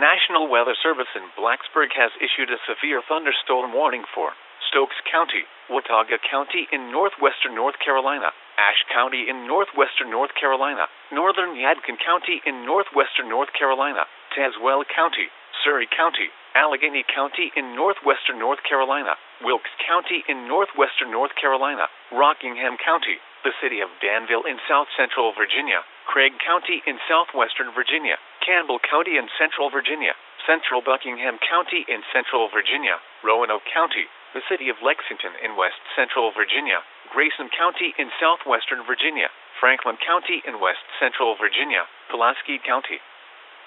National Weather Service in Blacksburg has issued a severe thunderstorm warning for Stokes County, Watauga County in northwestern North Carolina, Ashe County in northwestern North Carolina, northern Yadkin County in northwestern North Carolina, Tazewell County, Surry County, Allegheny County in northwestern North Carolina, Wilkes County in northwestern North Carolina, Rockingham County, the city of Danville in south central Virginia, Craig County in southwestern Virginia, Campbell County in central Virginia, central Buckingham County in central Virginia, Roanoke County, the city of Lexington in west central Virginia, Grayson County in southwestern Virginia, Franklin County in west central Virginia, Pulaski County,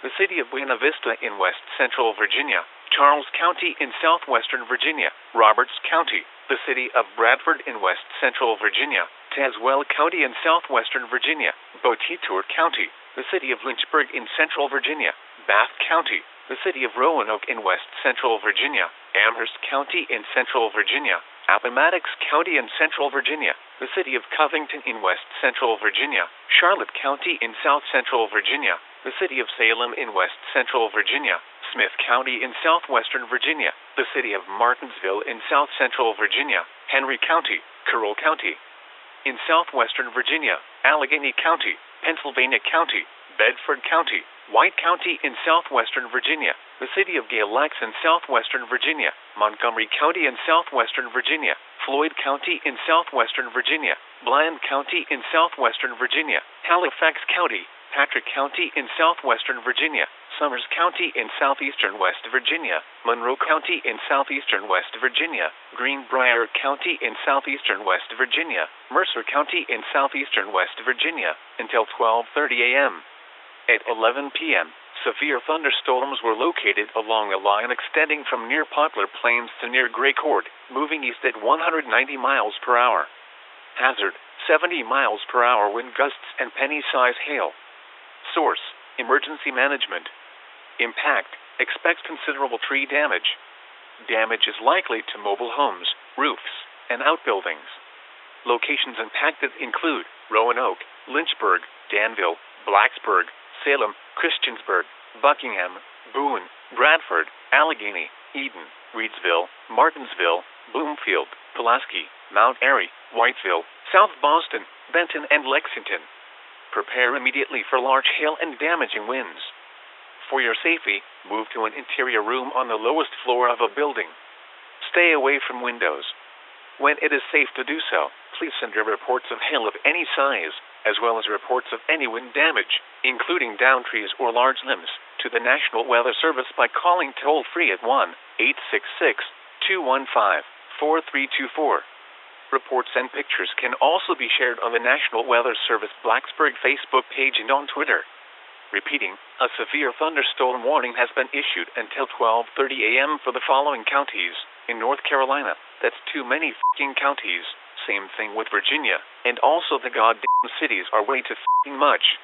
the city of Buena Vista in west central Virginia, Charles County in southwestern Virginia, Roberts County, the city of Bradford in west central Virginia, Tazewell County in southwestern Virginia, Botitor County, the city of Lynchburg in central Virginia, Bath County, the city of Roanoke in west central Virginia, Amherst County in central Virginia, Appomattox County in central Virginia, the city of Covington in west central Virginia, Charlotte County in south central Virginia, the city of Salem in west central Virginia, Smith County in southwestern Virginia, the city of Martinsville in south central Virginia, Henry County, Carroll County in southwestern Virginia, Allegheny County, Pennsylvania County, Bedford County, White County in southwestern Virginia, the city of Gale Lacs in southwestern Virginia, Montgomery County in southwestern Virginia, Floyd County in southwestern Virginia, Bland County in southwestern Virginia, Halifax County, Patrick County in southwestern Virginia, Summers County in southeastern West Virginia, Monroe County in southeastern West Virginia, Greenbrier County in southeastern West Virginia, Mercer County in southeastern West Virginia, until 12:30 a.m. At 11 p.m., severe thunderstorms were located along a line extending from near Poplar Plains to near Gray Court, moving east at 190 miles per hour. Hazard, 70 miles per hour wind gusts and penny-size hail. Source, Emergency Management. Impact, expect considerable tree damage. Damage is likely to mobile homes, roofs, and outbuildings. Locations impacted include Roanoke, Lynchburg, Danville, Blacksburg, Salem, Christiansburg, Buckingham, Boone, Bradford, Allegheny, Eden, Reedsville, Martinsville, Bloomfield, Pulaski, Mount Airy, Whiteville, South Boston, Benton, and Lexington. Prepare immediately for large hail and damaging winds. For your safety, move to an interior room on the lowest floor of a building. Stay away from windows. When it is safe to do so, please send your reports of hail of any size, as well as reports of any wind damage, including downed trees or large limbs, to the National Weather Service by calling toll-free at 1-866-215-4324. Reports and pictures can also be shared on the National Weather Service Blacksburg Facebook page and on Twitter. Repeating, a severe thunderstorm warning has been issued until 12:30 a.m. for the following counties in North Carolina. That's too many f***ing counties. Same thing with Virginia, and also the goddamn cities are way too f***ing much.